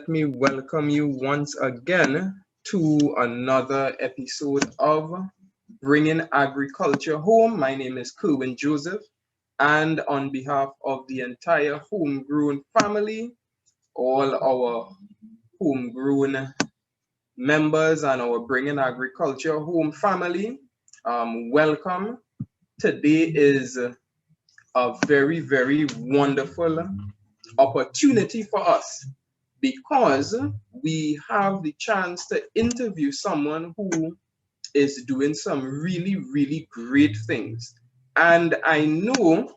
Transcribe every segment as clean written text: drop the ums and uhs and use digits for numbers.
let me welcome you once again to another episode of Bringing Agriculture Home. My name is Kerwin Joseph, and on behalf of the entire homegrown family, all our homegrown members and our Bringing Agriculture Home family, welcome. Today is a very, very wonderful opportunity for us because we have the chance to interview someone who is doing some really, really great things. And I know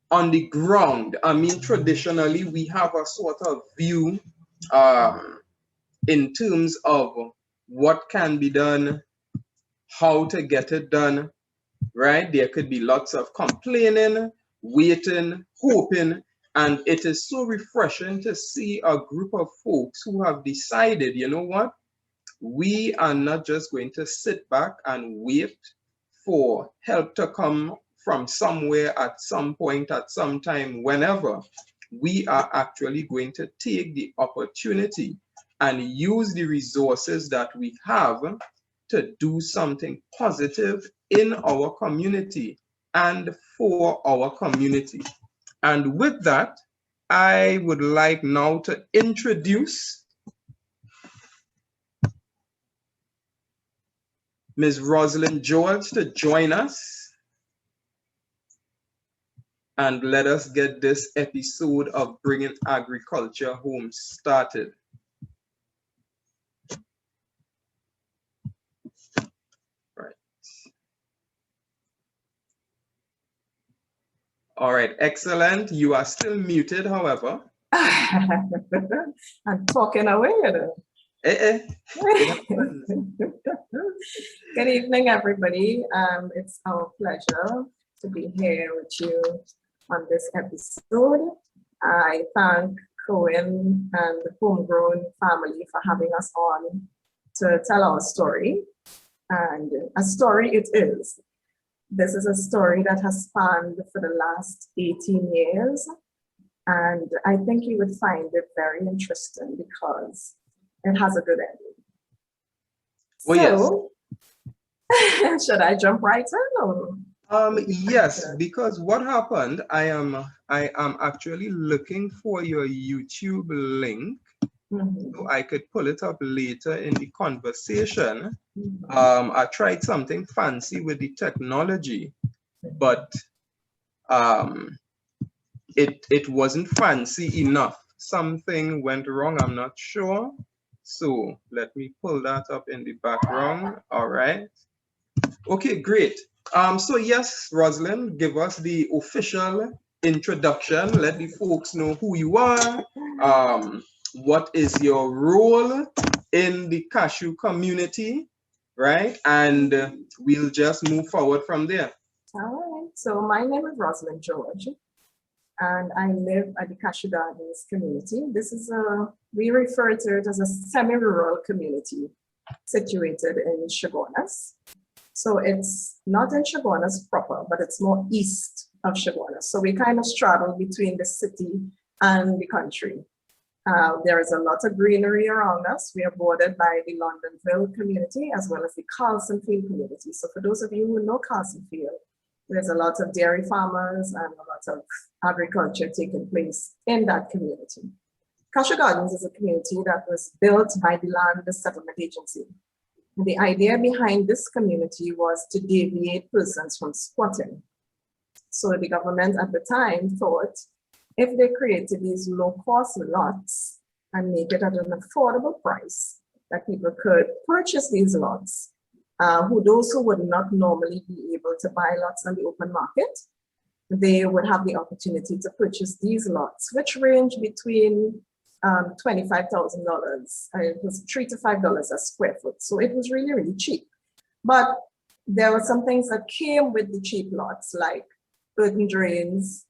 on the ground, traditionally we have a sort of view in terms of what can be done, how to get it done, right? There could be lots of complaining, waiting, hoping, and it is so refreshing to see a group of folks who have decided, you know what? We are not just going to sit back and wait for help to come from somewhere at some point, at some time, whenever. We are actually going to take the opportunity and use the resources that we have to do something positive in our community and for our community. And with that, I would like now to introduce Ms. Rosalind George to join us and let us get this episode of Bringing Agriculture Home started. All right, excellent. You are still muted, however. I'm talking away. Good evening, everybody. It's our pleasure to be here with you on this episode. I thank Cohen and the Homegrown family for having us on to tell our story. And a story it is. This is a story that has spanned for the last 18 years. And I think you would find it very interesting because it has a good ending. Oh, yes. Should I jump right in? Or? Yes, because what happened, I am actually looking for your YouTube link. So I could pull it up later in the conversation. I tried something fancy with the technology, but it wasn't fancy enough. Something went wrong, I'm not sure. So let me pull that up in the background. All right. Okay, great. So yes, Rosalind, give us the official introduction. Let the folks know who you are. What is your role in the cashew community, right? And we'll just move forward from there. All right. So my name is Rosalind George, and I live at the Cashew Gardens community. This is we refer to it as a semi-rural community situated in Chaguanas. So it's not in Chaguanas proper, but it's more east of Chaguanas. So we kind of straddle between the city and the country. There is a lot of greenery around us. We are bordered by the Londonville community as well as the Carlsonfield community. So for those of you who know Carlsonfield, there's a lot of dairy farmers and a lot of agriculture taking place in that community. Cashew Gardens is a community that was built by the Land Settlement Agency. And the idea behind this community was to deviate persons from squatting. So the government at the time thought if they created these low-cost lots and make it at an affordable price, that people could purchase these lots, those who would not normally be able to buy lots on the open market, they would have the opportunity to purchase these lots, which range between $25,000. It was $3 to $5 a square foot. So it was really, really cheap. But there were some things that came with the cheap lots, like earthen drains,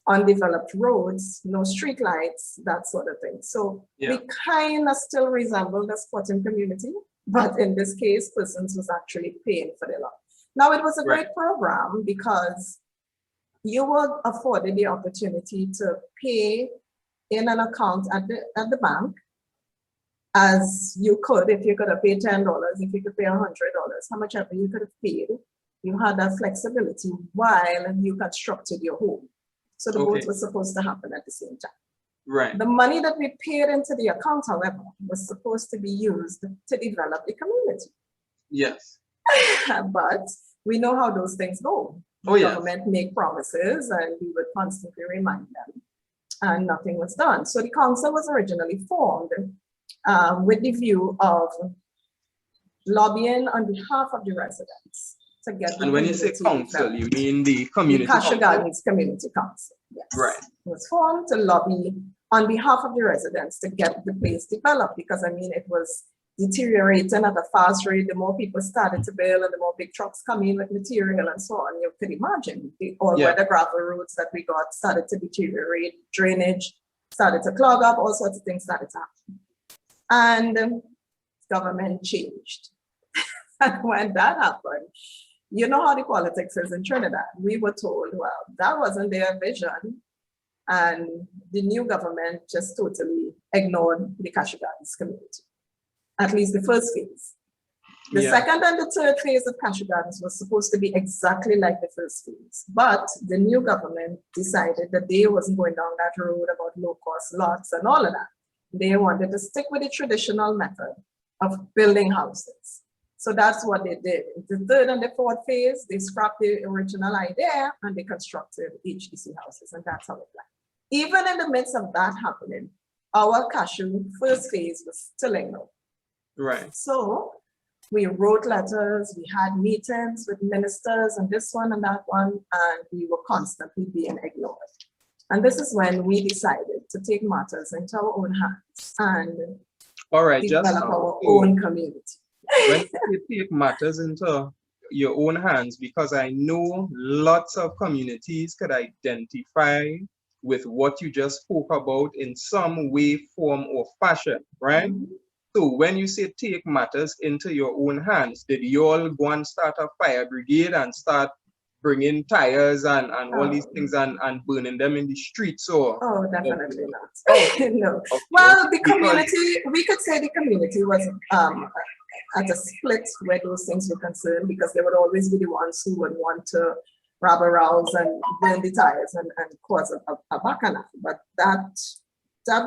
undeveloped roads, no street lights, that sort of thing. So we kind of still resemble the squatting community, but in this case, persons was actually paying for the lot. Now, it was a great program because you were afforded the opportunity to pay in an account at the bank, as you could, if you could have paid $10, if you could pay $100, how much ever you could have paid. You had that flexibility while you constructed your home. So the both was supposed to happen at the same time. Right. The money that we paid into the account, however, was supposed to be used to develop the community. Yes. But we know how those things go. The government make promises and we would constantly remind them, and nothing was done. So the council was originally formed with the view of lobbying on behalf of the residents to get the And when you say council, you mean the community council? Cashew Gardens Community Council, yes. Right. It was formed to lobby on behalf of the residents to get the place developed, because I mean, it was deteriorating at a fast rate. The more people started to build and the more big trucks come in with material and so on, you could imagine the all-weather gravel roads that we got started to deteriorate, drainage started to clog up, all sorts of things started to happen. And government changed. And when that happened, you know how the politics is in Trinidad. We were told, well, that wasn't their vision. And the new government just totally ignored the Cashew Gardens community, at least the first phase. The second and the third phase of Cashew Gardens was supposed to be exactly like the first phase. But the new government decided that they wasn't going down that road about low-cost lots and all of that. They wanted to stick with the traditional method of building houses. So that's what they did. The third and the fourth phase, they scrapped the original idea and they constructed HDC houses, and that's how it went. Even in the midst of that happening, our Cashew first phase was still ignored. Right. So we wrote letters, we had meetings with ministers and this one and that one, and we were constantly being ignored. And this is when we decided to take matters into our own hands and develop our own community. When you take matters into your own hands, because I know lots of communities could identify with what you just spoke about in some way, form, or fashion, right? Mm-hmm. So when you say take matters into your own hands, did you all go and start a fire brigade and start bringing tires and all these things and burning them in the streets? Or definitely not. No. Well, the community, we could say the community was at a split where those things were concerned, because they would always be the ones who would want to rabble rouse and burn the tires and cause a bacchanal. But that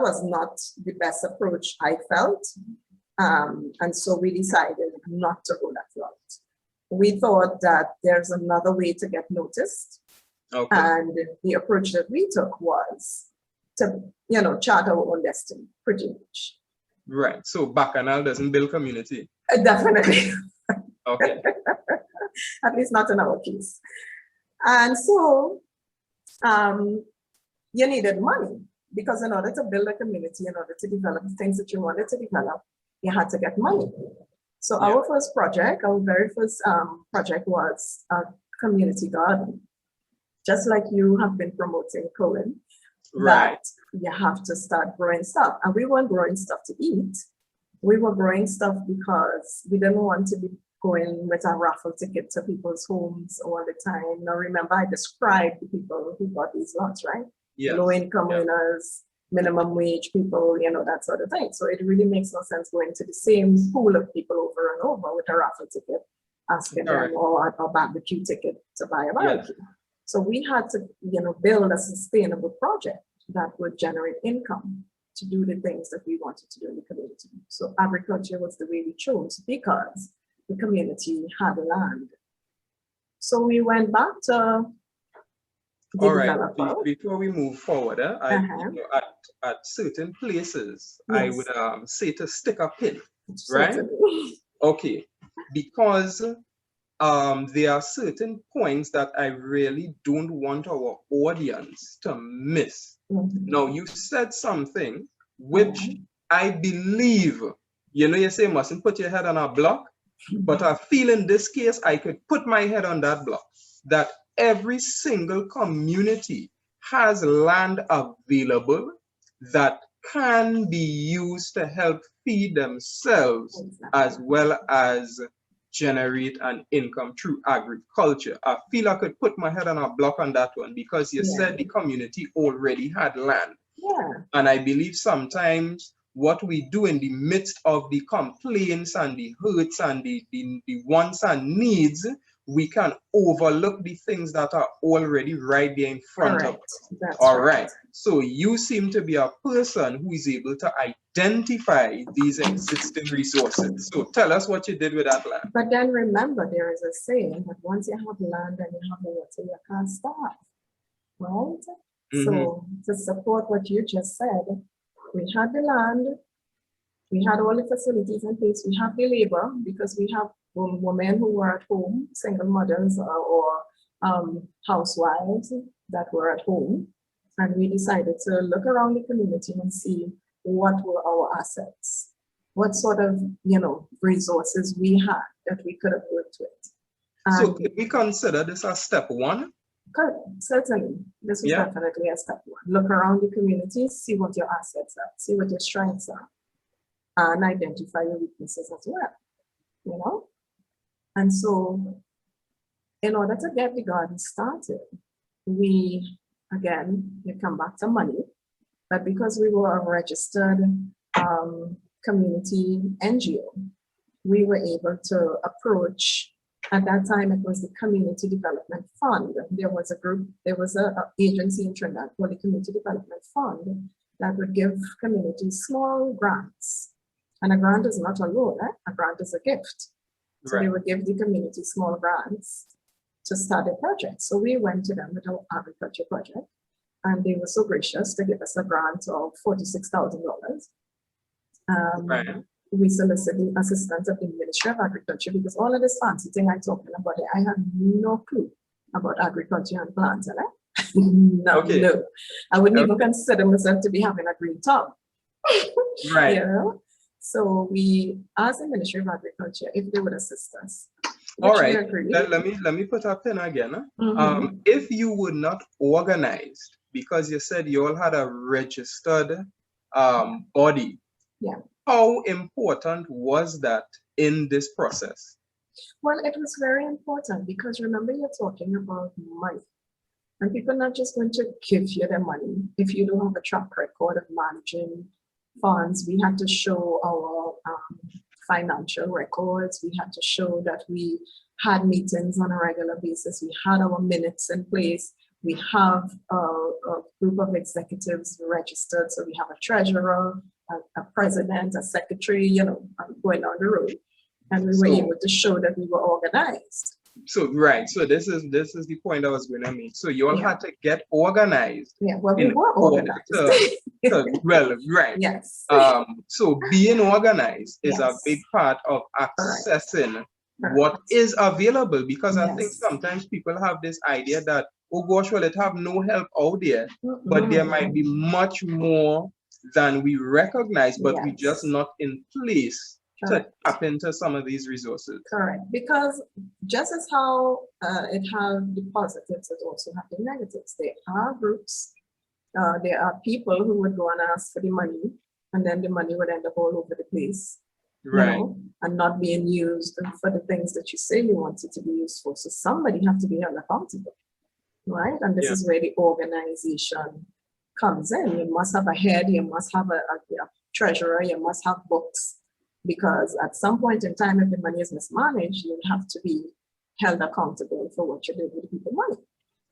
was not the best approach, I felt. And so we decided not to go that route. We thought that there's another way to get noticed. Okay. And the approach that we took was to, chart our own destiny, pretty much. Right. So bacchanal doesn't build community. Definitely. Okay. At least not in our case. And so you needed money, because in order to build a community, in order to develop the things that you wanted to develop, you had to get money. So our first project, our very first project was a community garden. Just like you have been promoting, Cohen, right, that you have to start growing stuff. And we weren't growing stuff to eat. We were growing stuff because we didn't want to be going with a raffle ticket to people's homes all the time. Now, remember, I described the people who got these lots, right? Yes. Low-income earners, minimum wage people, that sort of thing. So it really makes no sense going to the same pool of people over and over with a raffle ticket, asking them or a barbecue ticket to buy a barbecue. Yeah. So we had to, build a sustainable project that would generate income to do the things that we wanted to do in the community. So agriculture was the way we chose, because the community had land. So we went back to the developer. Before we move forward, at certain places, yes, I would say to stick a pin, right? Okay, because there are certain points that I really don't want our audience to miss. Mm-hmm. Now, you said something which I believe, you say mustn't put your head on a block, but I feel in this case, I could put my head on that block, that every single community has land available that can be used to help feed themselves, as well as generate an income through agriculture. I feel I could put my head on a block on that one, because you said the community already had land. Yeah. And I believe sometimes what we do in the midst of the complaints and the hurts and the wants and needs, we can overlook the things that are already right there in front of Correct. us. That's All right. right. So you seem to be a person who is able to identify these existing resources. So tell us what you did with that land. But then remember, there is a saying that once you have land and you have the water, you can't start. Right? So to support what you just said, we had the land, we had all the facilities in place, we have the labor because we have women who were at home, single mothers or housewives that were at home. And we decided to look around the community and see what were our assets, what sort of, resources we had that we could have worked with. So could we consider this as step one? Certainly, this was definitely a step one. Look around the community, see what your assets are, see what your strengths are, and identify your weaknesses as well, And so, in order to get the garden started, you come back to money, but because we were a registered community NGO, we were able to approach. At that time, it was the Community Development Fund. There was an agency in Trinidad called the Community Development Fund that would give communities small grants. And a grant is not a loan, a grant is a gift. So they would give the community small grants to start a project. So we went to them with our agriculture project, and they were so gracious to give us a grant of $46,000. We solicited the assistance of the Ministry of Agriculture because all of this fancy thing I'm talking about, I have no clue about agriculture and plants. No. I wouldn't even consider myself to be having a green thumb. Right. So we asked the Ministry of Agriculture if they would assist us. All right. Let me put a pin again. If you were not organized, because you said you all had a registered body. Yeah. How important was that in this process? Well, it was very important because remember, you're talking about money. And people are not just going to give you their money. If you don't have a track record of managing funds, we had to show our financial records. We had to show that we had meetings on a regular basis. We had our minutes in place. We have a group of executives registered. So we have a treasurer, a president, a secretary, going on the road. And we were able to show that we were organized. So this is the point I was going to make. So you all had to get organized. Yeah, well, we were organized. Yes. So being organized is a big part of accessing what is available, because I think sometimes people have this idea that, oh gosh, well, it have no help out there, but there might be much more than we recognize, but we just not in place to tap into some of these resources. Correct, because just as how it has the positives, it also has the negatives. There are groups, there are people who would go and ask for the money, and then the money would end up all over the place, and not being used for the things that you say you want it to be used for. So somebody has to be held accountable, right? And this is where the organization comes in. You must have a head, you must have a treasurer, you must have books, because at some point in time, if the money is mismanaged, you have to be held accountable for what you did with the people's money.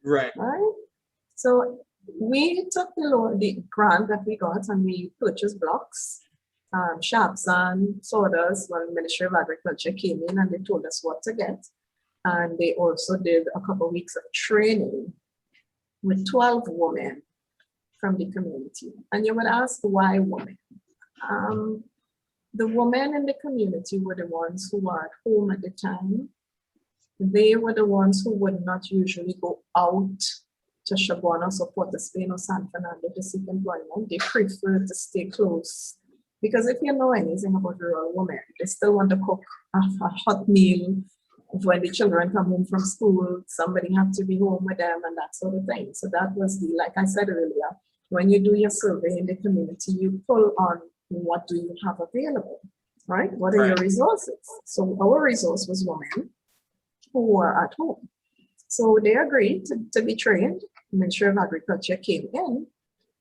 Right. So we took the grant that we got, and we purchased blocks, sharps and sawdust. When the Ministry of Agriculture came in and they told us what to get. And they also did a couple of weeks of training with 12 women from the community. And you would ask, why women? The women in the community were the ones who were at home at the time. They were the ones who would not usually go out to Chabonas or Port of Spain or San Fernando to seek employment. They prefer to stay close. Because if you know anything about rural women, they still want to cook a hot meal. When the children come home from school, somebody has to be home with them and that sort of thing. So that was like I said earlier, when you do your survey in the community, you pull on what do you have available, right? What are your resources? So our resource was women who were at home. So they agreed to be trained. The Ministry of Agriculture came in.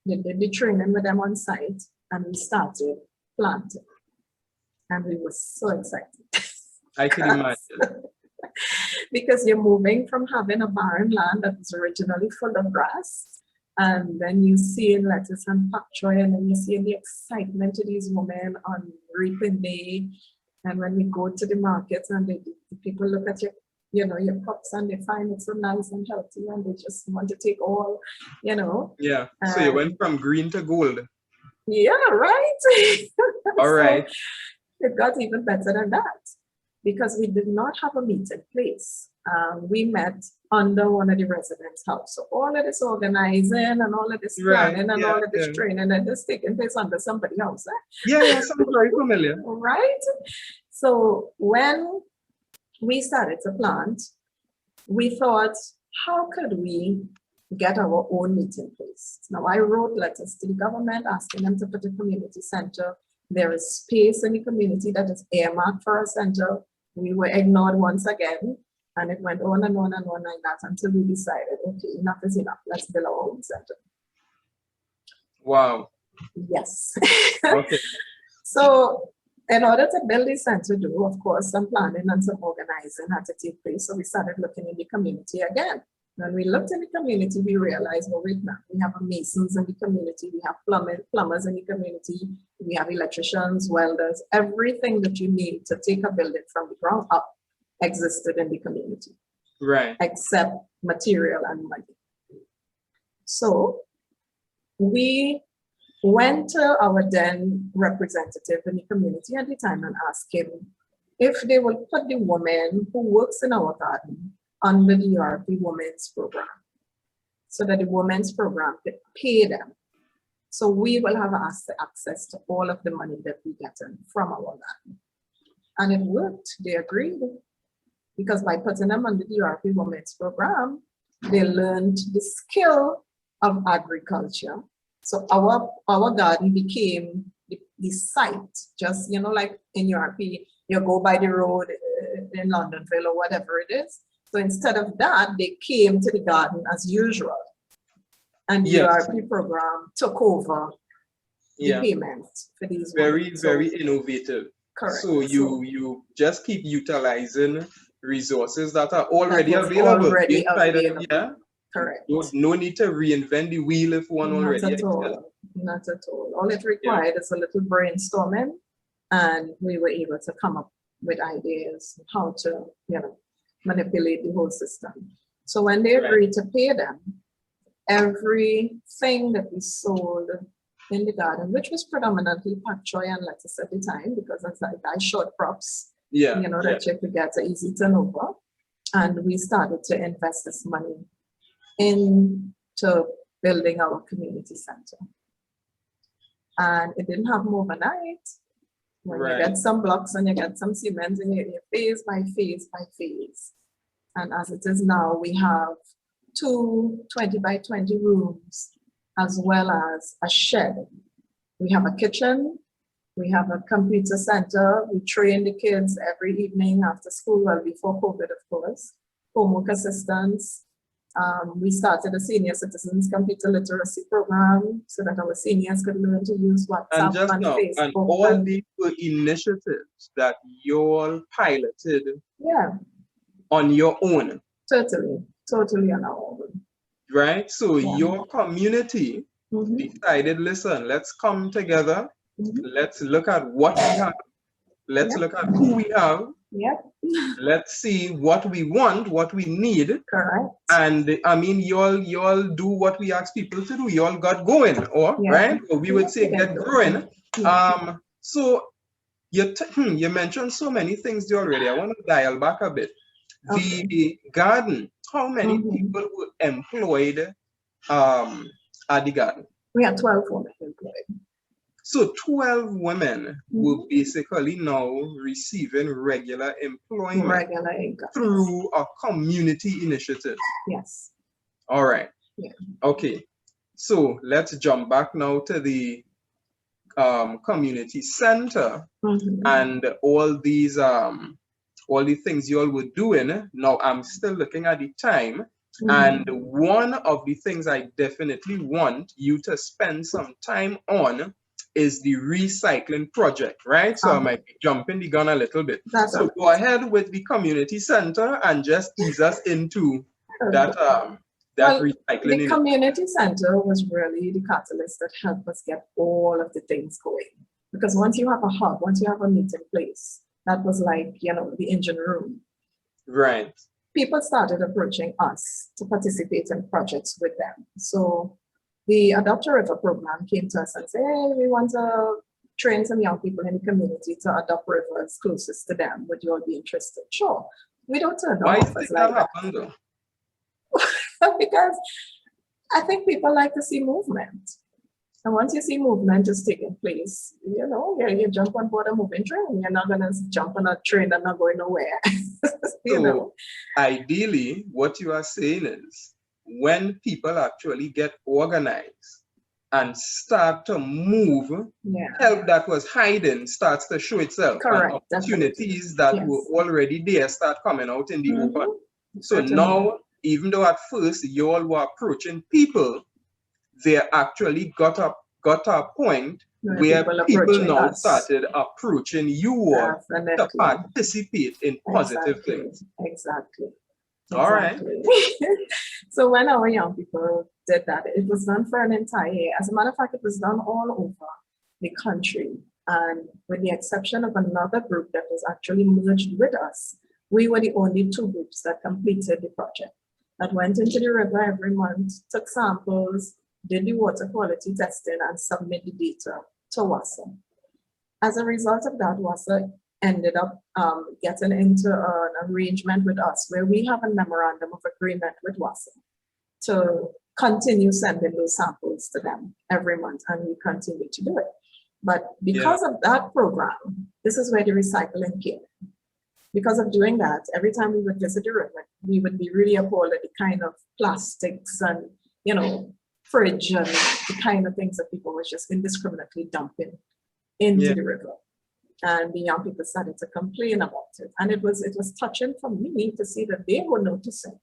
They did the training with them on site, and we started planting. And we were so excited. I can imagine. Because you're moving from having a barren land that was originally full of grass, and then you see lettuce and pak choy, and then you see the excitement to these women on reaping day. And when we go to the markets and the people look at your crops and they find it so nice and healthy and they just want to take all. Yeah. So you went from green to gold. Yeah, right. All right. It got even better than that, because we did not have a meeting place. We met under one of the residents' house. So all of this organizing and all of this planning and all of this training and this taking place under somebody's house. Yeah, sounds very familiar. Right? So when we started to plant, we thought, how could we get our own meeting place? Now, I wrote letters to the government asking them to put a community center. There is space in the community that is earmarked for a center. We were ignored once again, and it went on and on and on like that until we decided, okay, enough is enough. Let's build our own center. Wow. Yes. Okay. So in order to build this center, of course, some planning and some organizing had to take place. So we started looking in the community again. When we looked in the community, we realized, well, wait now, we have masons in the community, we have plumbers in the community, we have electricians, welders, everything that you need to take a building from the ground up existed in the community. Right. Except material and money. So we went to our then representative in the community at the time and asked him if they will put the woman who works in our garden under the URP Women's Program, so that the Women's Program could pay them. So we will have access to all of the money that we get from our land. And it worked. They agreed, because by putting them under the URP Women's Program, they learned the skill of agriculture. So our garden became the site, just, like in URP, you go by the road in Londonville or whatever it is. So instead of that, they came to the garden as usual. And the URP program took over the payment for these very innovative. Correct. So you just keep utilizing resources that are already available. Correct. No need to reinvent the wheel if one already exists. Not at all. All it required is a little brainstorming, and we were able to come up with ideas how to, manipulate the whole system. So when they agreed to pay them, everything that we sold in the garden, which was predominantly pak choy and lettuce at the time, because that's like I short crops, that you could get an easy turnover. And we started to invest this money into building our community center. And it didn't happen overnight. When you get some blocks and you get some cement, and you phase by phase by phase. And as it is now, we have 2 20 by 20 rooms, as well as a shed. We have a kitchen, we have a computer center, we train the kids every evening after school, well, before COVID, of course, homework assistance. We started a senior citizens computer literacy program so that our seniors could learn to use WhatsApp and Facebook. And all these initiatives that you all piloted on your own. Totally on our own. Right? So your community decided, listen, let's come together. Let's look at what we have. Let's look at who we have. Let's see what we want, what we need. Correct. And I mean, you all do what we ask people to do. You all got going, right? Or we would say get growing. So you mentioned so many things already. I want to dial back a bit. The garden, how many people were employed at the garden? We had 12 women employed. So 12 women were basically now receiving regular employment, regular income, through a community initiative. Yes. All right. Yeah. Okay. So let's jump back now to the community center and all these all the things you all were doing. Now I'm still looking at the time. And one of the things I definitely want you to spend some time on is the recycling project, right? So I might be jumping the gun a little bit. So go ahead with the community center and just ease us into that that recycling. The community center was really the catalyst that helped us get all of the things going. Because once you have a hub, once you have a meeting place, that was like, you know, the engine room. Right. People started approaching us to participate in projects with them. So the Adopt a River program came to us and said, hey, we want to train some young people in the community to adopt rivers closest to them. Would you all be interested? Sure. We don't turn down offers like that. Why did that happen though? Because I think people like to see movement. And once you see movement is taking place, you know, you jump on board a moving train. You're not going to jump on a train that's not going nowhere. You know? Ideally, what you are saying is when people actually get organized and start to move, help that was hiding starts to show itself. Correct. And opportunities that were already there start coming out in the open. So now, even though at first you all were approaching people, they actually got a point where people now started approaching you all to participate in positive things. Exactly. All right. So when our young people did that, it was done for an entire year. As a matter of fact, it was done all over the country. And with the exception of another group that was actually merged with us, we were the only two groups that completed the project. That went into the river every month, took samples, did the water quality testing, and submit the data to WASA. As a result of that, WASA ended up getting into an arrangement with us where we have a memorandum of agreement with WASA to continue sending those samples to them every month, and we continue to do it. But because of that program, this is where the recycling came in. Because of doing that, every time we would visit the river, we would be really appalled at the kind of plastics and, you know, fridge and the kind of things that people were just indiscriminately dumping into the river. And the young people started to complain about it. And it was touching for me to see that they were noticing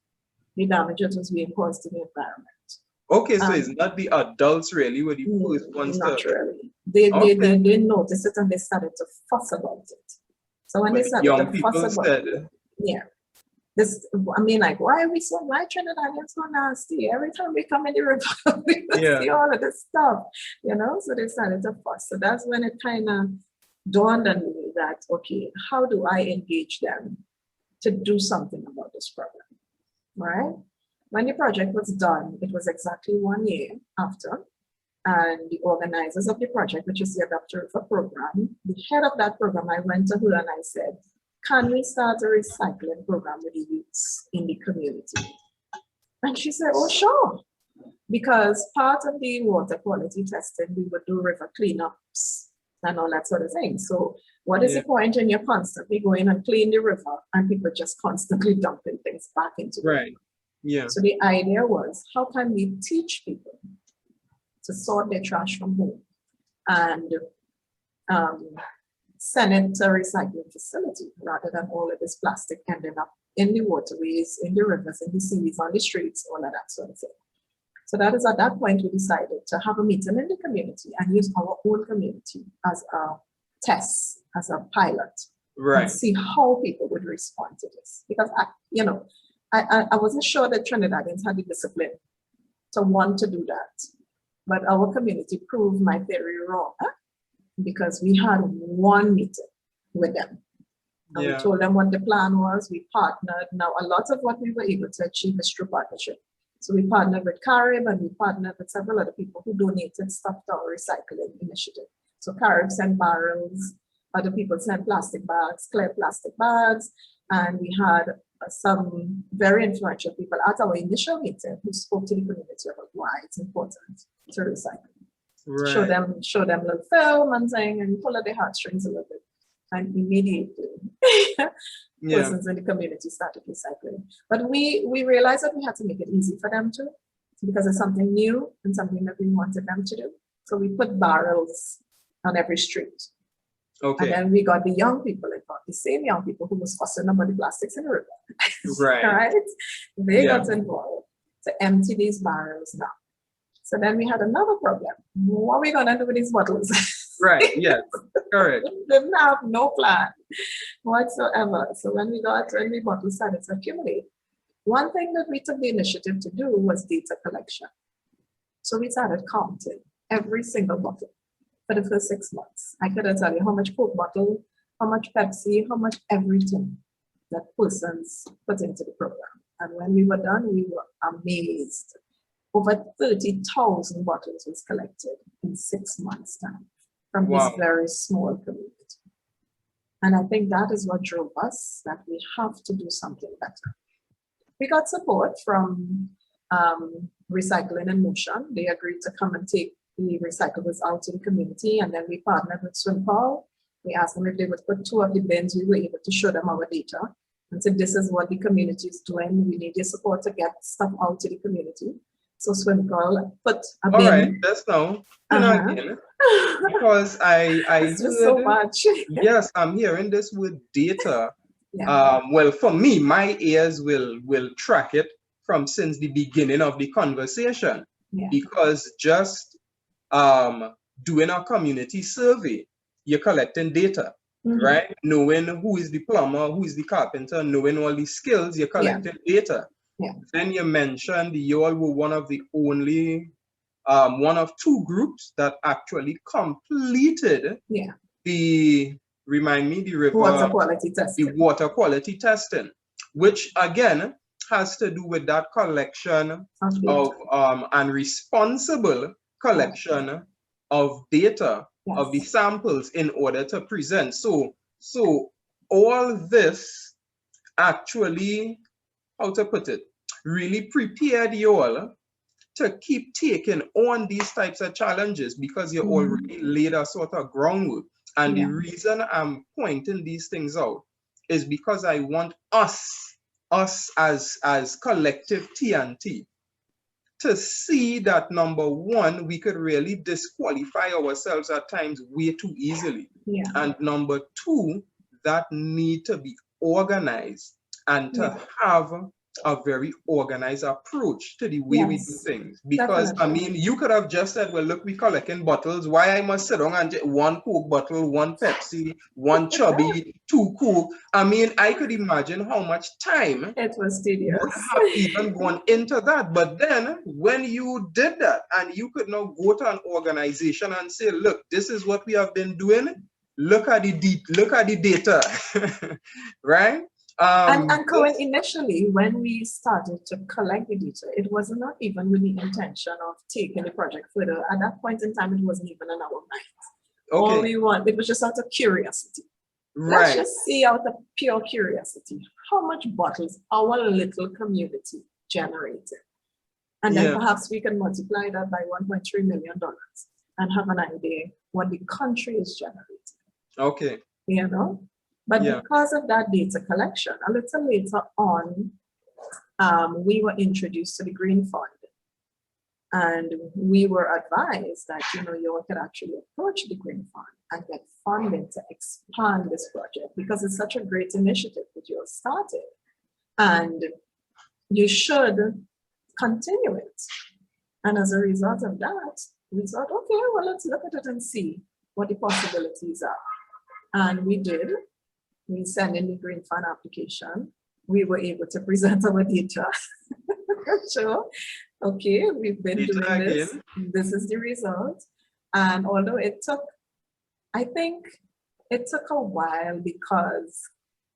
the damage that was being caused to the environment. Okay, so it's not the adults really were the first ones not to... really. They noticed it and they started to fuss about it. So when they started to fuss about it, I mean, like, why Trinidadians so nasty? Every time we come in the river, we see all of this stuff, you know? So they started to fuss. So that's when it kind of dawned on me that, okay, how do I engage them to do something about this problem, right? When the project was done, it was exactly 1 year after, and the organizers of the project, which is the Adopt a River program, the head of that program, I went to her and I said, can we start a recycling program with the youths in the community? And she said, oh, sure. Because part of the water quality testing, we would do river cleanups and all that sort of thing. So what is the point when you're constantly going and clean the river and people just constantly dumping things back into the river? Yeah. So the idea was, how can we teach people to sort their trash from home and send it to a recycling facility rather than all of this plastic ending up in the waterways, in the rivers, in the seas, on the streets, all of that sort of thing. So that is at that point we decided to have a meeting in the community and use our own community as a test, as a pilot, and see how people would respond to this. Because I wasn't sure that Trinidadians had the discipline to want to do that. But our community proved my theory wrong, because we had one meeting with them. And we told them what the plan was. We partnered. Now, a lot of what we were able to achieve is through partnership. So we partnered with Carib and we partnered with several other people who donated stuff to our recycling initiative. So Carib sent barrels, other people sent plastic bags, clear plastic bags, and we had some very influential people at our initial meeting who spoke to the community about why it's important to recycle. Show them a little film and saying, and pull at their heartstrings a little bit. And immediately, persons in the community started recycling. But we realized that we had to make it easy for them to, because it's something new and something that we wanted them to do. So we put barrels on every street. And Okay. then we got the young people involved, the same young people who was fussing about the plastics in the river. Right. Right? They Yeah. got involved to empty these barrels down. So then we had another problem. What are we going to do with these bottles? Right. Yes. Correct. Didn't have no plan whatsoever. So when the bottles started to accumulate, one thing that we took the initiative to do was data collection. So we started counting every single bottle for the first 6 months. I couldn't tell you how much Coke bottle, how much Pepsi, how much everything that persons put into the program. And when we were done, we were amazed. Over 30,000 bottles was collected in 6 months' time from this Wow. very small community. And I think that is what drove us, that we have to do something better. We got support from Recycling in Motion. They agreed to come and take the recyclables out to the community, and then we partnered with Swimpal. We asked them if they would put 2 of the bins. We were able to show them our data and said, this is what the community is doing. We need your support to get stuff out to the community. So Swimpal put a bin. All right. Just now, again, because I It's just so heard, much. yes, I'm hearing this with data. Yeah. Well, for me, my ears will track it from since the beginning of the conversation, Yeah. because just doing a community survey, you're collecting data, right? Knowing who is the plumber, who is the carpenter, knowing all the skills, you're collecting data. Yeah. Then you mentioned you all were one of the only, one of 2 groups that actually completed the, remind me, the river water quality testing. The water quality testing, which again has to do with that collection of and responsible collection of data, of the samples in order to present. So all this actually, how to put it, really prepared you all to keep taking on these types of challenges, because you already laid a sort of groundwork. And the reason I'm pointing these things out is because I want us as collective TNT to see that, number one, we could really disqualify ourselves at times way too easily. And number two, that need to be organized and to have a very organized approach to the way we do things. Because I mean, you could have just said, well, look, we collecting bottles. Why I must sit down and get 1 Coke bottle, 1 Pepsi, 1 Chubby, 2 Coke? I mean, I could imagine how much time it was tedious would have even gone into that. But then when you did that and you could now go to an organization and say, look, this is what we have been doing. Look at the data, right? And Cohen, initially, when we started to collect the data, it was not even with the intention of taking the project further. At that point in time, it wasn't even in our minds. All we want, it was just out of curiosity. Let's just see out of pure curiosity, how much bottles our little community generated. And then perhaps we can multiply that by $1.3 million and have an idea what the country is generating. Okay. You know? But because of that data collection, a little later on, we were introduced to the Green Fund. And we were advised that, you could actually approach the Green Fund and get funding to expand this project, because it's such a great initiative that you have started. And you should continue it. And as a result of that, we thought, okay, well, let's look at it and see what the possibilities are. And we did. We sent in the Green Fund application. We were able to present our data. Sure. Okay, we've been doing this. This is the result. And although I think it took a while, because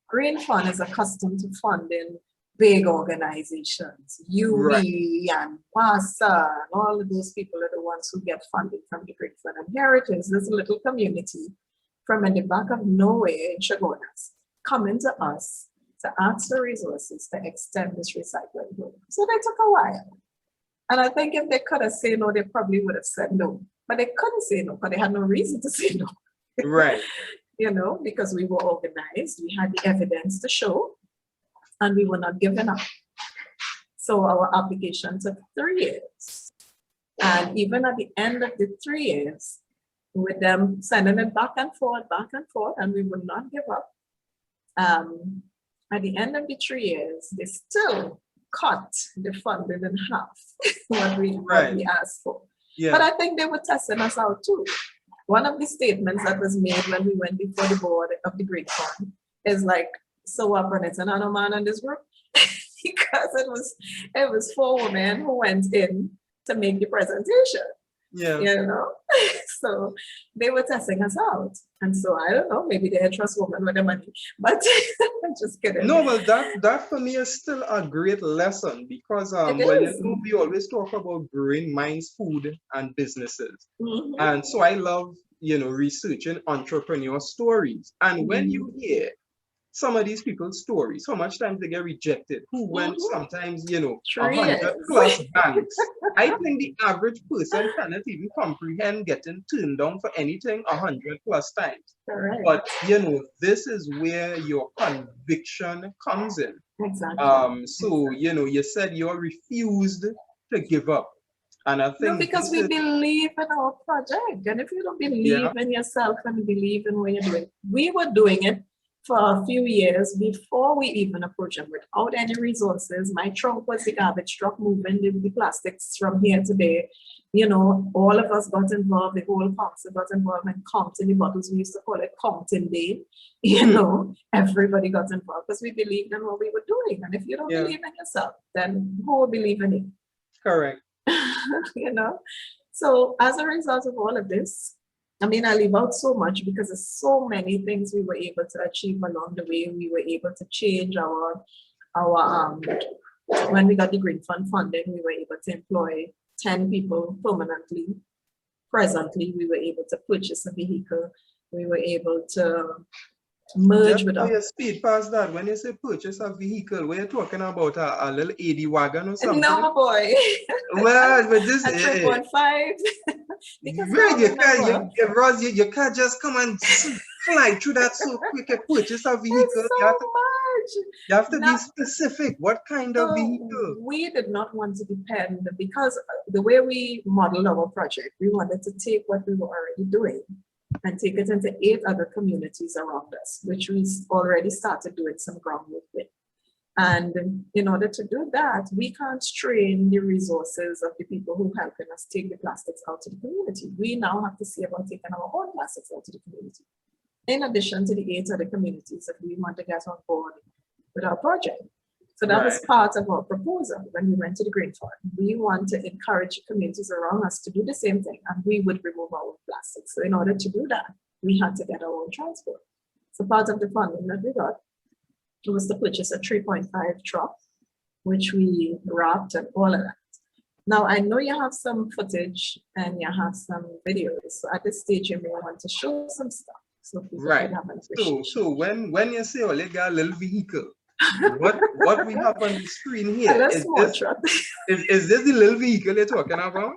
Green Fund is accustomed to funding big organizations, UV and PASA, and all of those people are the ones who get funding from the Green Fund. And here it is, this little community from in the back of nowhere in Chagonas, coming to us to ask for resources to extend this recycling program. So they took a while. And I think if they could have said no, they probably would have said no. But they couldn't say no, because they had no reason to say no. Right. Because we were organized, we had the evidence to show, and we were not giving up. So our application took 3 years. And even at the end of the 3 years, with them sending it back and forth, and we would not give up. At the end of the 3 years, they still cut the funding in half what we asked for. Yeah. But I think they were testing us out too. One of the statements that was made when we went before the board of the Great Fund is like, so what, and it's another man in this group? Because it was 4 women who went in to make the presentation. Yeah. You know, so they were testing us out. And so I don't know, maybe they trust women with the money, but I'm just kidding. No, well, that for me is still a great lesson because well, we always talk about growing minds, food, and businesses. And so I love, researching entrepreneur stories. And when you hear some of these people's stories, how much times they get rejected, who went sometimes, 100 plus banks. I think the average person cannot even comprehend getting turned down for anything 100 plus times. Correct. But, this is where your conviction comes in. Exactly. So, you said you refused to give up. And I think no, because we believe in our project. And if you don't believe in yourself and believe in what you're doing, we were doing it for a few years before we even approached them without any resources. My trunk was the garbage truck moving the plastics from here to there. All of us got involved, the whole council got involved in counting the bottles. We used to call it counting day. Everybody got involved because we believed in what we were doing. And if you don't believe in yourself, then who will believe in you? Correct. So as a result of all of this, I leave out so much because there's so many things we were able to achieve along the way. We were able to change our when we got the Green Fund funding, we were able to employ 10 people permanently. Presently, we were able to purchase a vehicle. We were able to merge with us. Speed past that. When you say purchase a vehicle, we're talking about a little 80 wagon or something. No, boy. Well, but this is 3.5. Ross, you can't just come and fly through that so quick and purchase a vehicle. You have to be specific. What kind of vehicle? We did not want to depend, because the way we modeled our project, we wanted to take what we were already doing and take it into 8 other communities around us, which we already started doing some groundwork with. And in order to do that, we can't strain the resources of the people who are helping us take the plastics out to the community. We now have to see about taking our own plastics out to the community, in addition to the 8 other communities that we want to get on board with our project. So that was part of our proposal when we went to the Green Fund. We want to encourage communities around us to do the same thing, and we would remove our plastics. So in order to do that, we had to get our own transport. So part of the funding that we got was to purchase a 3.5 truck, which we wrapped and all of that. Now, I know you have some footage and you have some videos. So at this stage, you may want to show some stuff. So so when you say, oh, you got a little vehicle, what we have on the screen here is this the little vehicle you're talking about?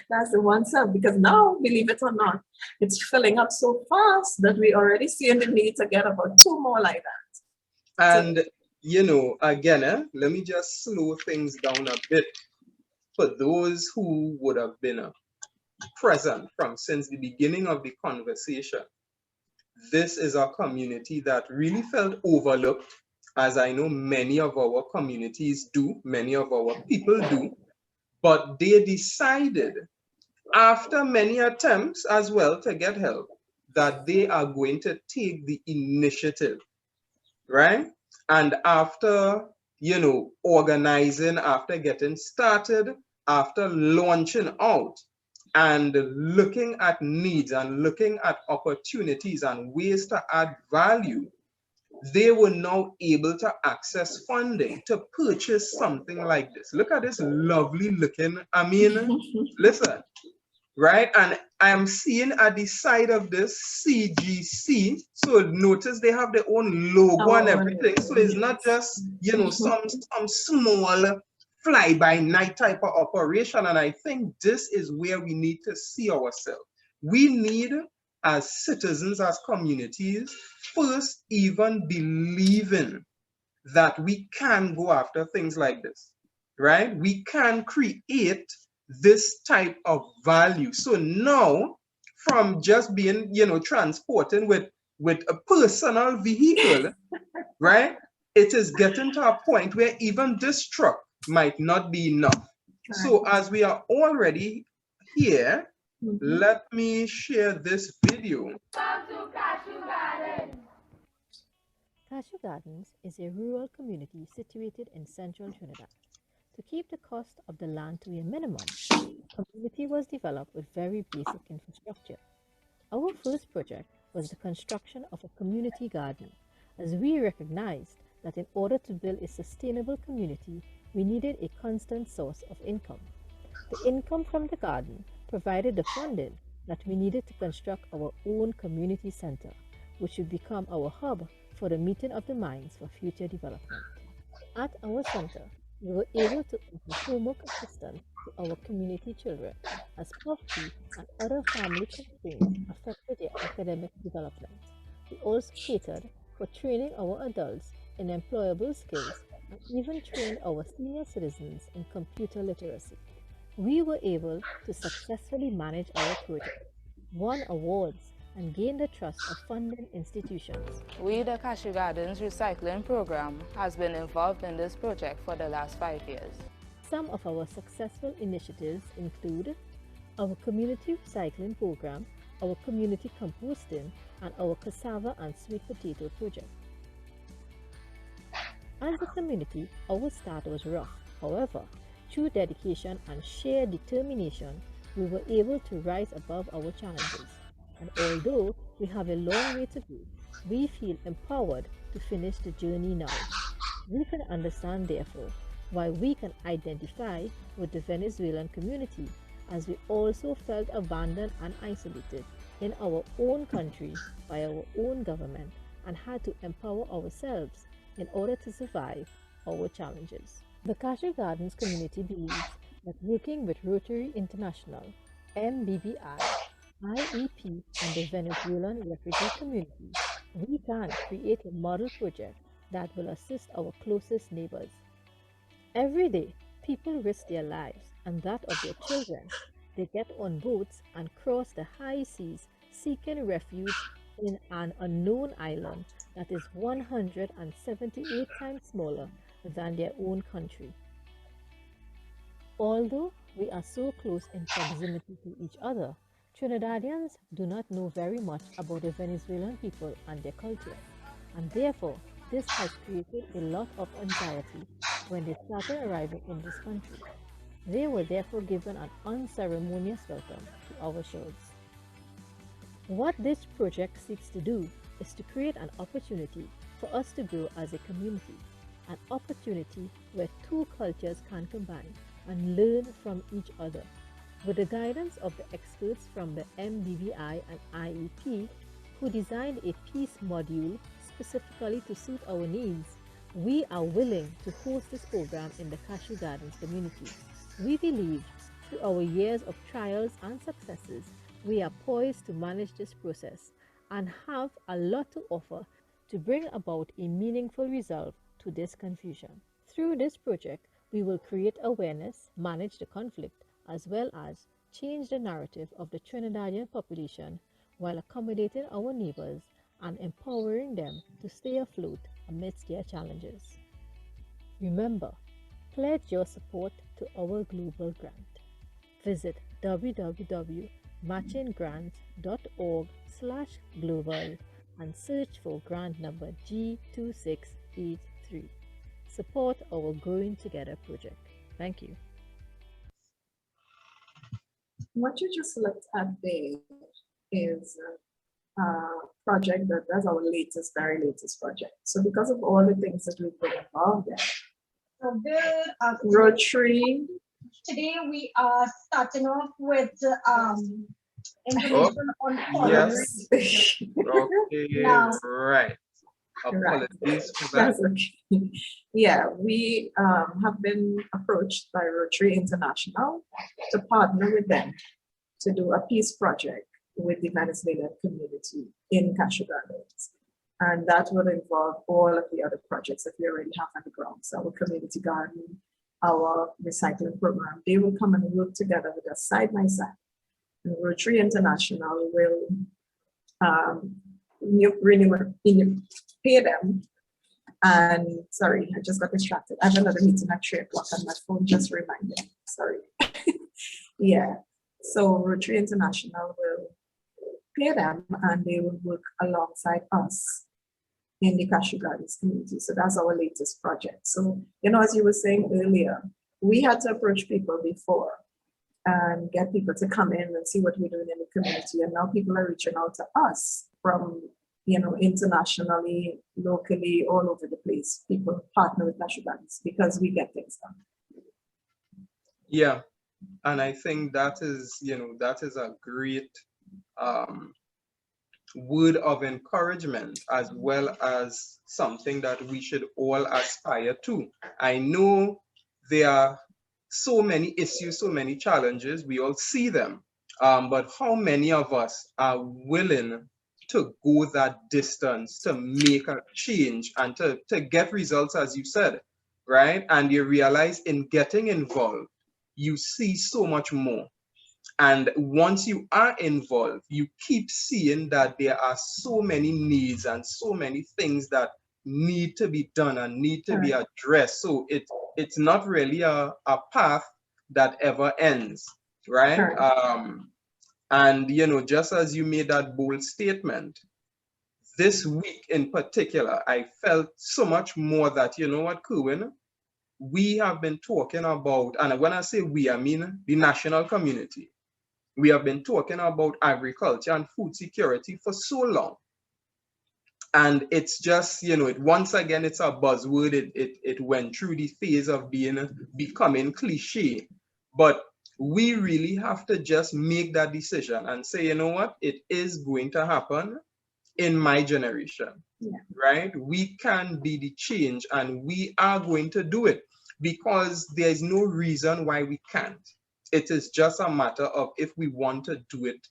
That's the one sub, because now, believe it or not, it's filling up so fast that we already see the need to get about 2 more like that. And again, let me just slow things down a bit for those who would have been present since the beginning of the conversation. This is a community that really felt overlooked, as I know many of our communities do, many of our people do, but they decided, after many attempts as well to get help, that they are going to take the initiative, right? And after, organizing, after getting started, after launching out, and looking at needs and looking at opportunities and ways to add value, they were now able to access funding to purchase something like this. Look at this lovely looking, listen, right? And I'm seeing at the side of this CGC. So notice they have their own logo and everything. So it's not just, some small fly-by-night type of operation. And I think this is where we need to see ourselves. We need, as citizens, as communities, first even believing that we can go after things like this, right? We can create this type of value. So now, from just being, you know, transporting with a personal vehicle, right? It is getting to a point where even this truck might not be enough. So as we are already here, let me share this video. Come to Cashew Gardens. Cashew Gardens is a rural community situated in central Trinidad. To keep the cost of the land to a minimum, the community was developed with very basic infrastructure. Our first project was the construction of a community garden, as we recognized that in order to build a sustainable community, we needed a constant source of income. The income from the garden provided the funding that we needed to construct our own community center, which would become our hub for the meeting of the minds for future development. At our center, we were able to offer homework assistance to our community children as poverty and other family constraints affected their academic development. We also catered for training our adults in employable skills and even trained our senior citizens in computer literacy. We were able to successfully manage our project, won awards, and gain the trust of funding institutions. We, the Cashew Gardens Recycling Program, has been involved in this project for the last 5 years. Some of our successful initiatives include our community recycling program, our community composting, and our cassava and sweet potato project. As a community, our start was rough. However, through dedication and sheer determination, we were able to rise above our challenges. And although we have a long way to go, we feel empowered to finish the journey now. We can understand, therefore, why we can identify with the Venezuelan community, as we also felt abandoned and isolated in our own country by our own government and had to empower ourselves in order to survive our challenges. The Cashew Gardens community believes that working with Rotary International, MBBI, IEP, and the Venezuelan refugee community, we can create a model project that will assist our closest neighbors. Every day, people risk their lives and that of their children. They get on boats and cross the high seas seeking refuge in an unknown island that is 178 times smaller than their own country. Although we are so close in proximity to each other, Trinidadians do not know very much about the Venezuelan people and their culture, and therefore this has created a lot of anxiety when they started arriving in this country. They were therefore given an unceremonious welcome to our shores. What this project seeks to do is to create an opportunity for us to grow as a community, an opportunity where two cultures can combine and learn from each other. With the guidance of the experts from the MBBI and IEP, who designed a peace module specifically to suit our needs, we are willing to host this program in the Cashew Gardens community. We believe through our years of trials and successes, we are poised to manage this process and have a lot to offer to bring about a meaningful result to this confusion. Through this project, we will create awareness, manage the conflict, as well as change the narrative of the Trinidadian population while accommodating our neighbors and empowering them to stay afloat amidst their challenges. Remember, pledge your support to our global grant. Visit www.matchinggrants.org/global and search for grant number G2683. Support our Growing Together project. Thank you. What you just looked at there is a project that's our very latest project. So because of all the things that we've been involved in, Rotary. Today we are starting off with information on Yes. Okay, Now, right. Apologies for that. That's okay. Yeah, we have been approached by Rotary International to partner with them to do a peace project with the Venezuelan community in Cashew Gardens. And that will involve all of the other projects that we already have on the ground. So our community garden, our recycling program, they will come and work together with us side by side And Rotary International will pay them. And sorry, I just got distracted. I have another meeting at 3 o'clock and my phone just reminded me. Sorry. Yeah. So Rotary International will pay them and they will work alongside us in the Cashew Gardens community. So that's our latest project. So, as you were saying earlier, we had to approach people before and get people to come in and see what we're doing in the community. And now people are reaching out to us from, internationally, locally, all over the place. People partner with Cashew Gardens because we get things done. Yeah. And I think that is a great word of encouragement, as well as something that we should all aspire to. I know there are so many issues, so many challenges, we all see them, but how many of us are willing to go that distance to make a change and to get results, as you said, right? And you realize in getting involved, you see so much more. And once you are involved, you keep seeing that there are so many needs and so many things that need to be done and need to be addressed. So it's not really a path that ever ends, right? And just as you made that bold statement, this week in particular, I felt so much more that, Kerwin, we have been talking about, and when I say we, I mean the national community. We have been talking about agriculture and food security for so long. And it's just, once again, it's a buzzword. It went through the phase of becoming cliche. But we really have to just make that decision and say, you know what, it is going to happen in my generation, right? We can be the change and we are going to do it because there's no reason why we can't. It is just a matter of if we want to do it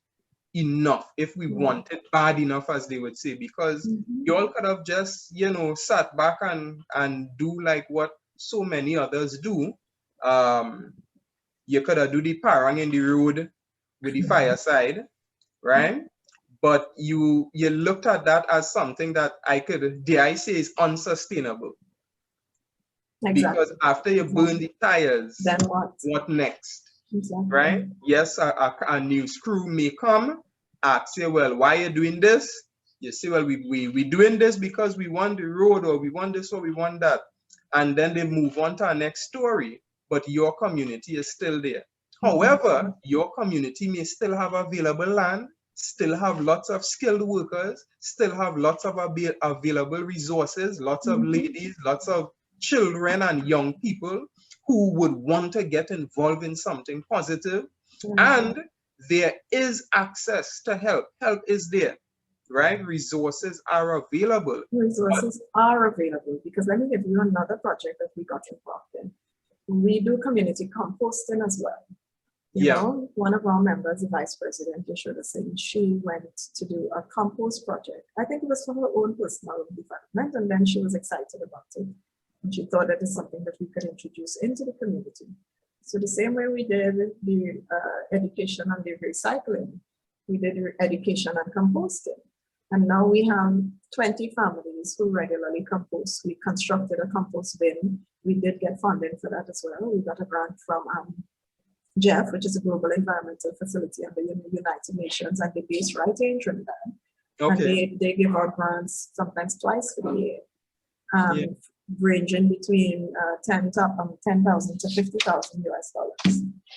enough, if we want it bad enough, as they would say, because you all could have just, sat back and do like what so many others do. You could have do the parang in the road with the fireside, right? But you looked at that as something that dare I say, is unsustainable. Exactly. Because after you burn the tires, then what next? Exactly. Right? Yes, a new screw may come, ask you, well, why are you doing this? You say, well, we doing this because we want the road, or we want this, or we want that. And then they move on to our next story, but your community is still there. However, your community may still have available land, still have lots of skilled workers, still have lots of available resources, lots of ladies, lots of children and young people who would want to get involved in something positive. And there is access to help. Help is there, right? Resources are available. Resources are available, because let me give you another project that we got involved in. We do community composting as well. You know, one of our members, the vice president, Yashoda Singh, she went to do a compost project. I think it was for her own personal development, and then she was excited about it. And she thought that is something that we could introduce into the community. So the same way we did the education on the recycling, we did education on composting. And now we have 20 families who regularly compost. We constructed a compost bin. We did get funding for that as well. We got a grant from Jeff, which is a global environmental facility under the United Nations, and they're based right here in Trinidad. Okay. And they give out grants sometimes twice for the year, ranging between $10,000 to $50,000 US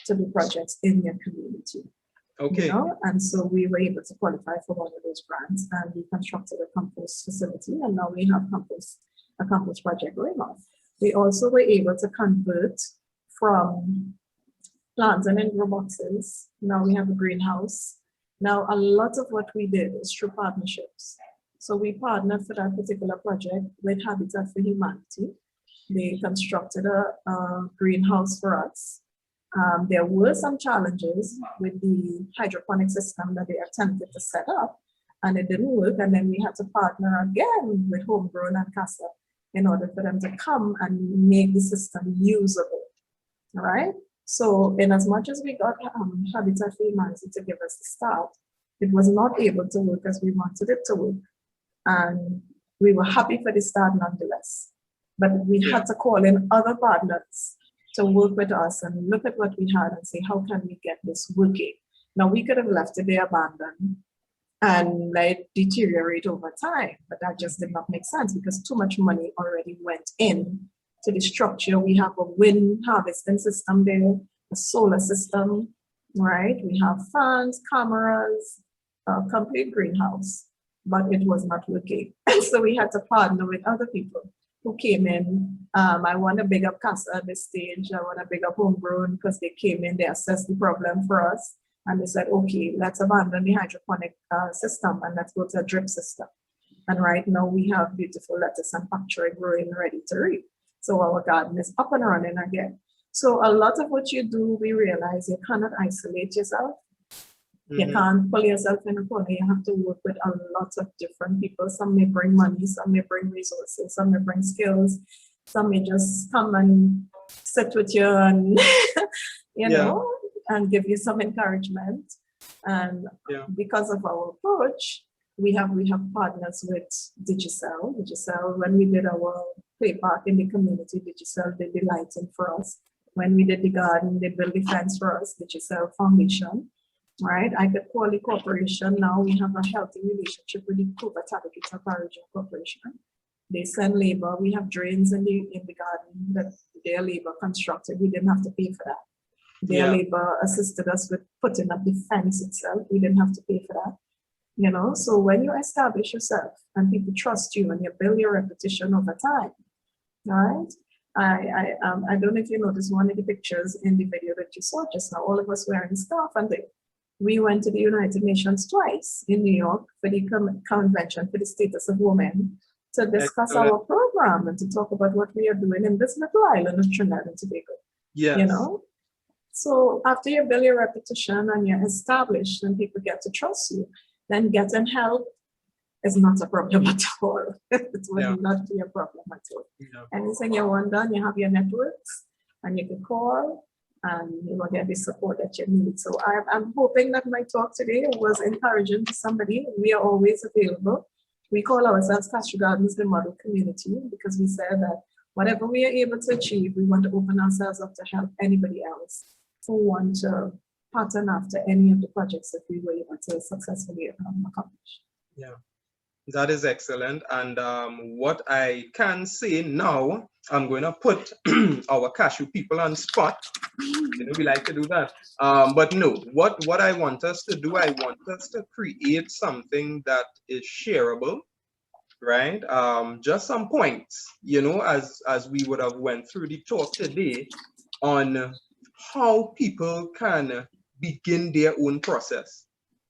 to do projects in your community. Okay. You know? And so we were able to qualify for one of those grants, and we constructed a compost facility, and now we have a compost project going on. We also were able to convert from planting in grow boxes. Now we have a greenhouse. Now a lot of what we did is through partnerships. So we partnered for that particular project with Habitat for Humanity. They constructed a greenhouse for us. There were some challenges with the hydroponic system that they attempted to set up, and it didn't work. And then we had to partner again with Homegrown and CASA in order for them to come and make the system usable. All right. So in as much as we got Habitat for Humanity to give us the start, it was not able to work as we wanted it to work. And we were happy for the start nonetheless. But we had to call in other partners to work with us and look at what we had and say, how can we get this working? Now, we could have left it there abandoned and let it deteriorate over time, but that just did not make sense because too much money already went in to the structure. We have a wind harvesting system there, a solar system, right? We have fans, cameras, a complete greenhouse, but it was not working. And so we had to partner with other people who came in. I want to big up CASA at this stage. I want to big up Homegrown because they came in, they assessed the problem for us. And they said, okay, let's abandon the hydroponic system and let's go to a drip system. And right now we have beautiful lettuce and packchoy growing ready to reap. So our garden is up and running again. So a lot of what you do, we realize you cannot isolate yourself. You can't pull yourself in a corner. You have to work with a lot of different people. Some may bring money, some may bring resources, some may bring skills, some may just come and sit with you and, you know, and give you some encouragement. And because of our approach, we have partners with Digicel. Digicel, when we did our play park in the community, Digicel did the lighting for us. When we did the garden, they built the fence for us, Digicel Foundation. Right, I could call the corporation now. We have a healthy relationship with the Kuba Tabakita Region Corporation. They send labor. We have drains in the garden that their labor constructed. We didn't have to pay for that. Their labor assisted us with putting up the fence itself. We didn't have to pay for that. You know, so when you establish yourself and people trust you and you build your reputation over time, right? I don't know if you noticed one of the pictures in the video that you saw just now. All of us wearing scarf, and we went to the United Nations twice in New York for the Convention for the Status of Women to discuss our program and to talk about what we are doing in this little island of Trinidad and Tobago. Yes. You know, so after you build your reputation and you're established and people get to trust you, then getting help is not a problem at all. It will not be a problem at all. Anything you want done, you have your networks and you can call and you will get the support that you need. So I'm hoping that my talk today was encouraging to somebody. We are always available. We call ourselves Cashew Gardens, the model community, because we said that whatever we are able to achieve, we want to open ourselves up to help anybody else who want to pattern after any of the projects that we were able to successfully accomplish. Yeah. That is excellent. And what I can say now, I'm going to put our cashew people on spot. You know, we like to do that. But no, what I want us to do, I want us to create something that is shareable, right? Just some points, you know, as we would have went through the talk today on how people can begin their own process.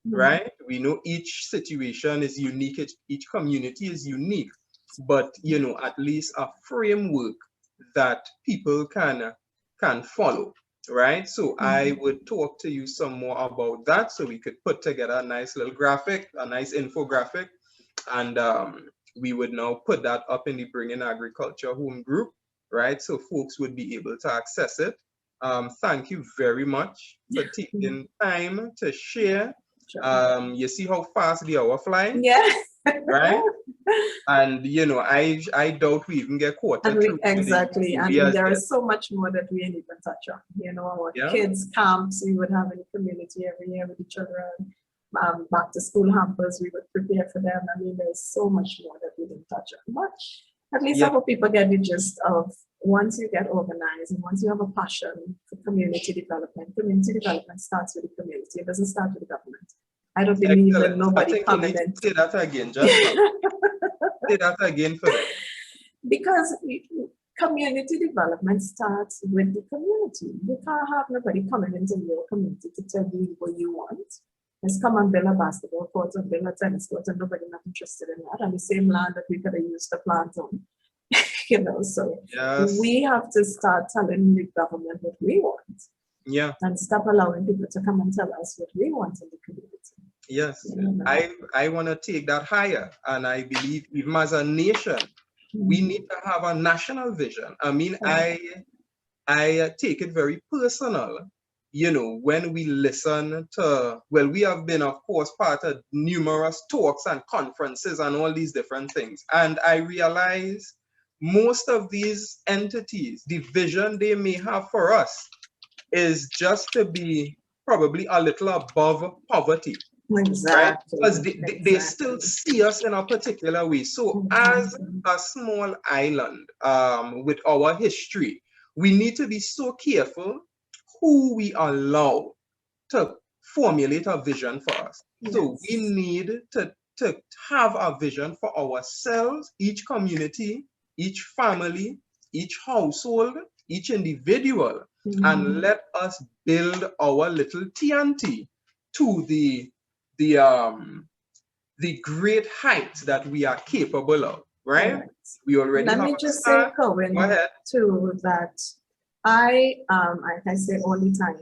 Right? We know each situation is unique, each community is unique, but you know, at least a framework that people can follow, right? So I would talk to you some more about that so we could put together a nice little graphic, a nice infographic, and we would now put that up in the Bringing Agriculture Home group, right? So folks would be able to access it. Thank you very much for taking time to share. You see how fast the hour flying? Yeah. Right? And you know, I doubt we even get caught. Exactly. And there is so much more that we ain't even touch on. You know, our kids' camps we would have in the community every year with the children. Back to school hampers, we would prepare for them. I mean, there's so much more that we didn't touch on. But at least our people get the gist of once you get organized and once you have a passion for community development starts with the community. It doesn't start with the government. I don't believe that nobody coming in. Say that again, just say that again for them. Because community development starts with the community. You can't have nobody coming into your community to tell you what you want. Let's come and build a basketball court and build a tennis court, and nobody not interested in that. And the same land that we could have used to plant on. You know, so we have to start telling the government what we want. Yeah. And stop allowing people to come and tell us what we want in the community. Yes. You know? I want to take that higher. And I believe even as a nation, we need to have a national vision. I mean, I take it very personal, when we listen to, well, we have been, of course, part of numerous talks and conferences and all these different things. And I realize most of these entities, the vision they may have for us is just to be probably a little above poverty, right? Exactly. Because they still see us in a particular way. So as a small island with our history, we need to be so careful who we allow to formulate a vision for us. So we need to have a vision for ourselves, each community, each family, each household, each individual, and let us build our little TNT to the great heights that we are capable of, right? Correct. We already Let have me a just say, start. Cohen, Go ahead. too, that like I say all the time,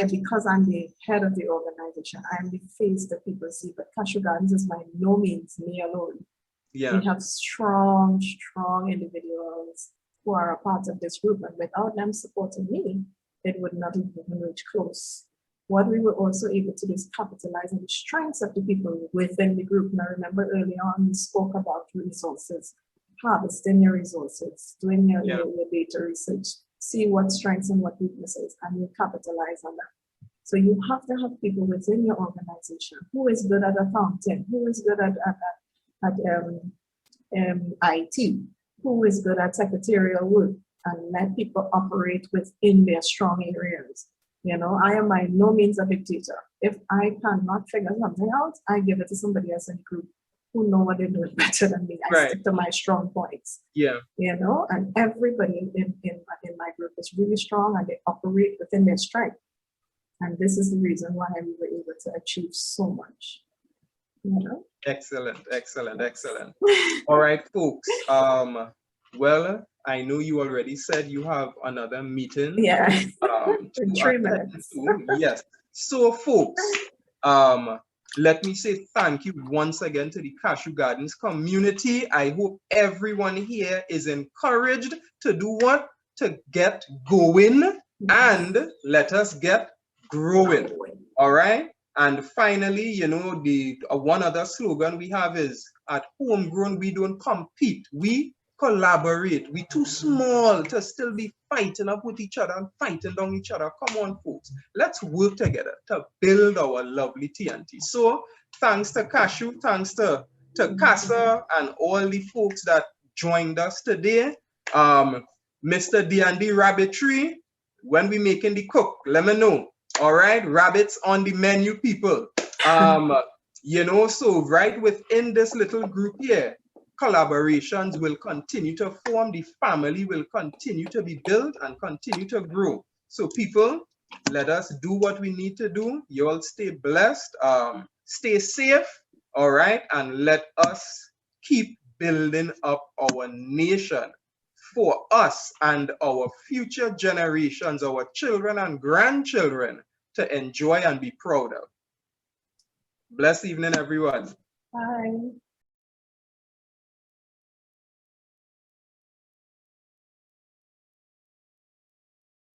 because I'm the head of the organization, I'm the face that people see, but Cashew Gardens is by no means me alone. Yeah. We have strong, strong individuals who are a part of this group, and without them supporting me, it would not even reach close. What we were also able to do is capitalize on the strengths of the people within the group. Now, remember early on, we spoke about resources, harvesting your resources, doing your data research, see what strengths and what weaknesses, and you capitalize on that. So you have to have people within your organization who is good at accounting, who is good at IT, who is good at secretarial work, and let people operate within their strong areas. I am by no means a dictator. If I cannot figure something out, I give it to somebody else in the group who know what they're doing better than me. I stick to my strong points. Yeah. And everybody in my group is really strong and they operate within their strength. And this is the reason why we were able to achieve so much. Excellent, excellent, excellent. All right, folks. Well, I know you already said you have another meeting. Yeah. In 3 minutes. Yes. So, folks, let me say thank you once again to the Cashew Gardens community. I hope everyone here is encouraged to do what? To get going and let us get growing. All right. And finally, the one other slogan we have is at Homegrown, we don't compete, we collaborate. We too small to still be fighting up with each other and fighting down each other. Come on, folks. Let's work together to build our lovely TNT. So thanks to Cashew, thanks to Casa and all the folks that joined us today. Mr. D&D Rabbitry, when we making the cook, let me know. All right, rabbits on the menu, people. So right within this little group here, collaborations will continue to form, the family will continue to be built and continue to grow. So people, let us do what we need to do. You all stay blessed, stay safe, all right? And let us keep building up our nation for us and our future generations, our children and grandchildren to enjoy and be proud of. Blessed evening, everyone. Bye.